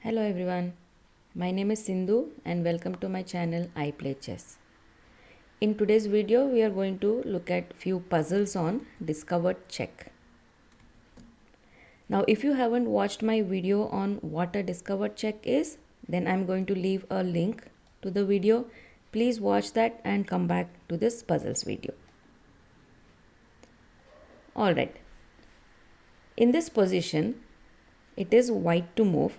Hello everyone, my name is Sindhu and welcome to my channel I Play Chess. In today's video we are going to look at few puzzles on discovered check. Now if you haven't watched my video on what a discovered check is, then I'm going to leave a link to the video. Please watch that and come back to this puzzles video. Alright, in this position it is white to move.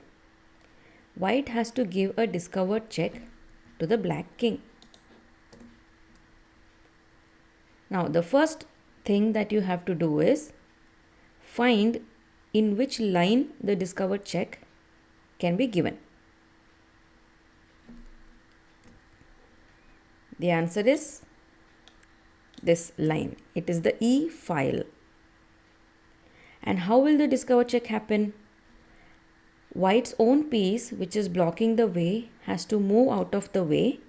White has to give a discovered check to the black king. Now the first thing that you have to do is find in which line the discovered check can be given. The answer is this line. It is the E file. And how will the discovered check happen? White's own piece, which is blocking the way, has to move out of the way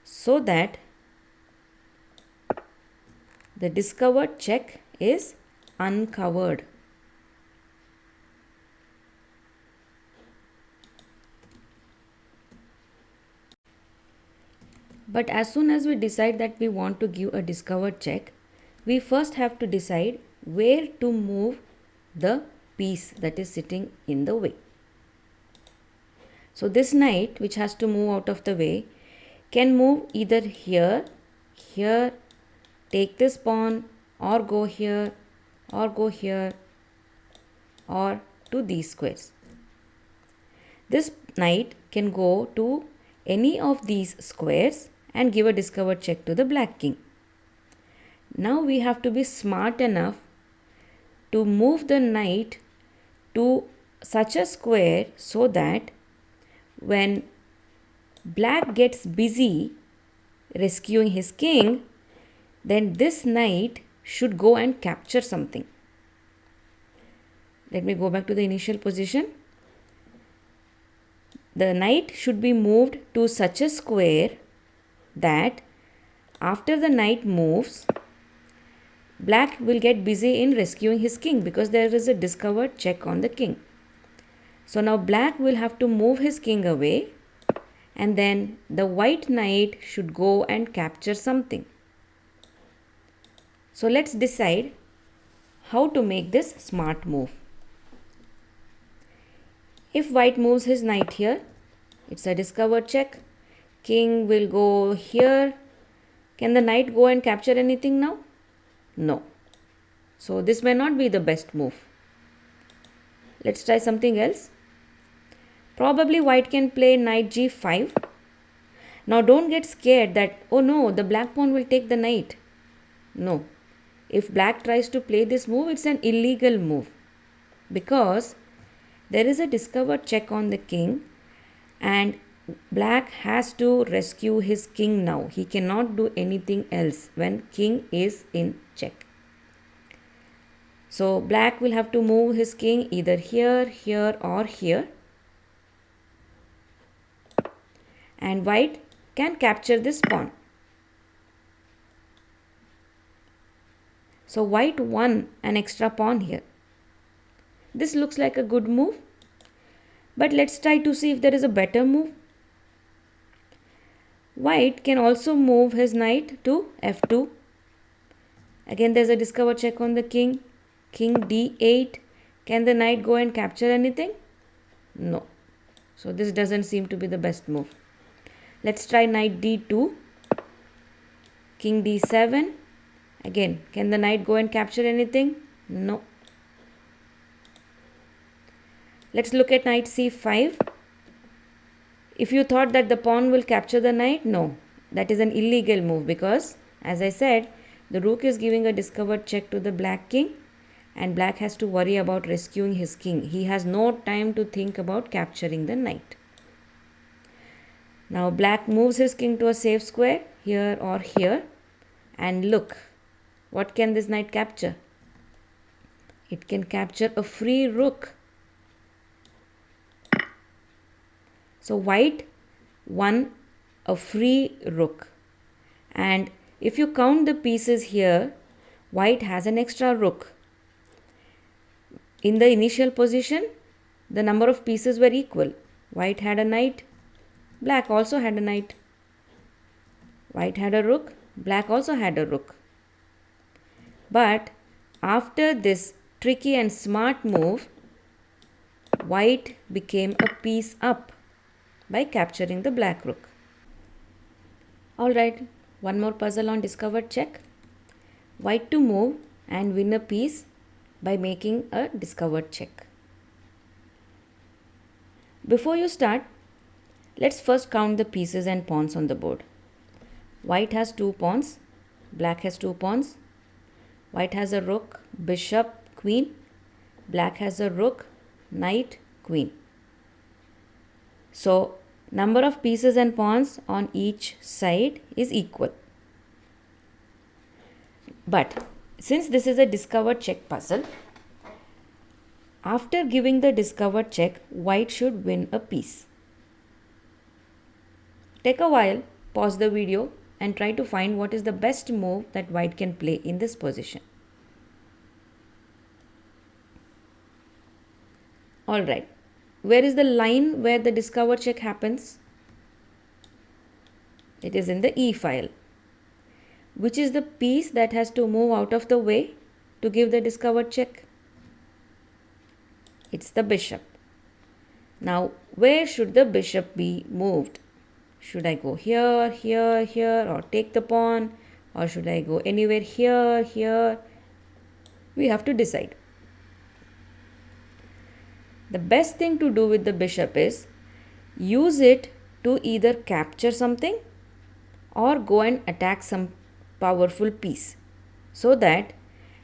so that the discovered check is uncovered. But as soon as we decide that we want to give a discovered check, we first have to decide where to move the piece that is sitting in the way. So this knight, which has to move out of the way, can move either here, here, take this pawn, or go here, or go here, or to these squares. This knight can go to any of these squares and give a discovered check to the black king. Now we have to be smart enough to move the knight to such a square so that when black gets busy rescuing his king, then this knight should go and capture something. Let me go back to the initial position. The knight should be moved to such a square that after the knight moves, black will get busy in rescuing his king because there is a discovered check on the king. So now black will have to move his king away and then the white knight should go and capture something. So let's decide how to make this smart move. If white moves his knight here, it's a discovered check. King will go here. Can the knight go and capture anything now? No. So this may not be the best move. Let's try something else. Probably white can play knight g5. Now don't get scared that, oh no, the black pawn will take the knight. No. If black tries to play this move, it's an illegal move because there is a discovered check on the king and black has to rescue his king now. He cannot do anything else when king is in check. So black will have to move his king either here, here or here. And white can capture this pawn. So white won an extra pawn here. This looks like a good move. But let's try to see if there is a better move. White can also move his knight to f2. Again there is a discovered check on the king. King d8. Can the knight go and capture anything? No. So this doesn't seem to be the best move. Let's try knight d2. King d7. Again, can the knight go and capture anything? No. Let's look at knight c5. If you thought that the pawn will capture the knight, no. That is an illegal move because, as I said, the rook is giving a discovered check to the black king and black has to worry about rescuing his king. He has no time to think about capturing the knight. Now black moves his king to a safe square here or here and look, what can this knight capture? It can capture a free rook. So white won a free rook. And if you count the pieces here, white has an extra rook. In the initial position, the number of pieces were equal. White had a knight. Black also had a knight. White had a rook. Black also had a rook. But after this tricky and smart move, White became a piece up by capturing the black rook. Alright, one more puzzle on discovered check. White to move and win a piece by making a discovered check. Before you start, let's first count the pieces and pawns on the board. White has 2 pawns, black has 2 pawns. White has a rook, bishop, queen. Black has a rook, knight, queen. So, number of pieces and pawns on each side is equal. But since this is a discovered check puzzle, after giving the discovered check, White should win a piece. Take a while, pause the video and try to find what is the best move that White can play in this position. Alright, where is the line where the discovered check happens? It is in the E file. Which is the piece that has to move out of the way to give the discovered check? It's the bishop. Now, where should the bishop be moved? Should I go here, here, here, or take the pawn? Or should I go anywhere here, here? We have to decide. The best thing to do with the bishop is use it to either capture something or go and attack some powerful piece, so that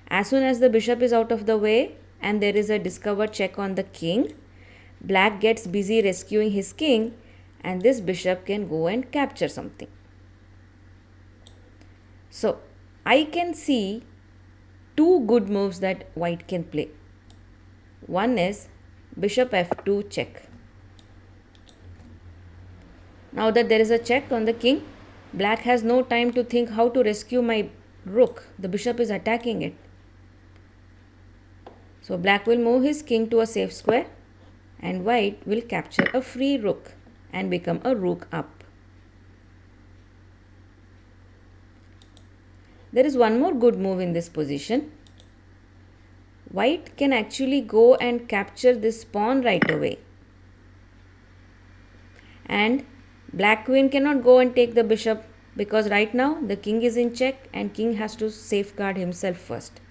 as soon as the bishop is out of the way and there is a discovered check on the king, black gets busy rescuing his king and this bishop can go and capture something. So, I can see 2 good moves that White can play. One is bishop f2 check. Now that there is a check on the king, black has no time to think how to rescue my rook. The bishop is attacking it. So black will move his king to a safe square and white will capture a free rook and become a rook up. There is one more good move in this position. White can actually go and capture this pawn right away. And black queen cannot go and take the bishop because right now the king is in check and king has to safeguard himself first.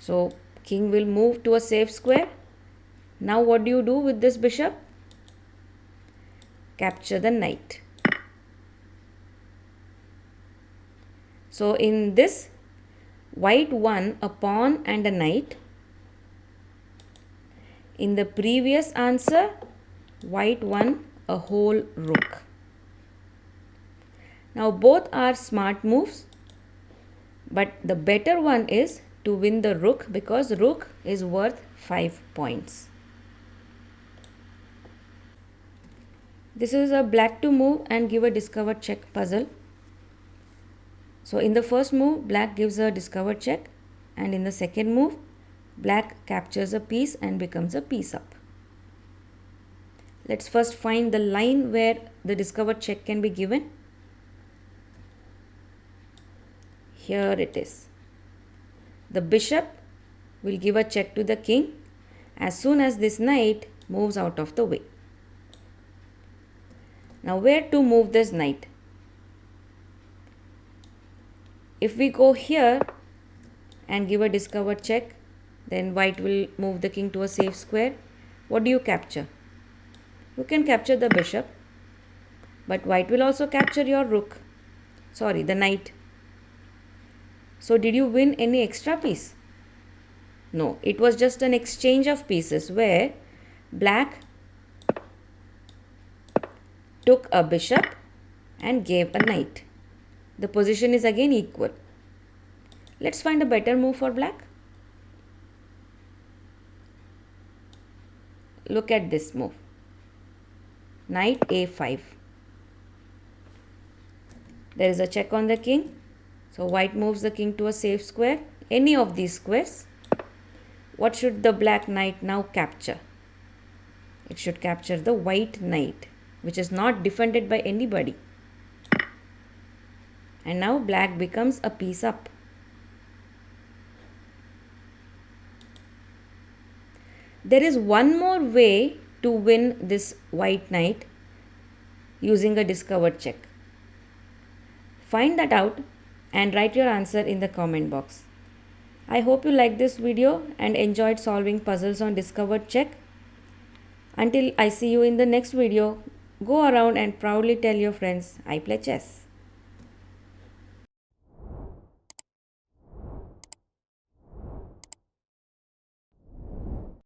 So king will move to a safe square. Now what do you do with this bishop? Capture the knight. So in this, white won a pawn and a knight. In the previous answer, white won a whole rook. Now both are smart moves, but the better one is to win the rook because rook is worth 5 points. This is a black to move and give a discovered check puzzle. So in the first move, black gives a discovered check, and in the second move, black captures a piece and becomes a piece up. Let's first find the line where the discovered check can be given. Here it is. The bishop will give a check to the king as soon as this knight moves out of the way. Now where to move this knight? If we go here and give a discovered check, then white will move the king to a safe square. What do you capture? You can capture the bishop, but white will also capture your rook. Sorry, the knight. So did you win any extra piece? No, it was just an exchange of pieces where black took a bishop and gave a knight. The position is again equal. Let's find a better move for black. Look at this move. Knight a5. There is a check on the king. So white moves the king to a safe square. Any of these squares. What should the black knight now capture? It should capture the white knight, which is not defended by anybody. And now black becomes a piece up. There is one more way to win this white knight using a discovered check. Find that out and write your answer in the comment box. I hope you liked this video and enjoyed solving puzzles on discovered check. Until I see you in the next video, go around and proudly tell your friends, I play chess.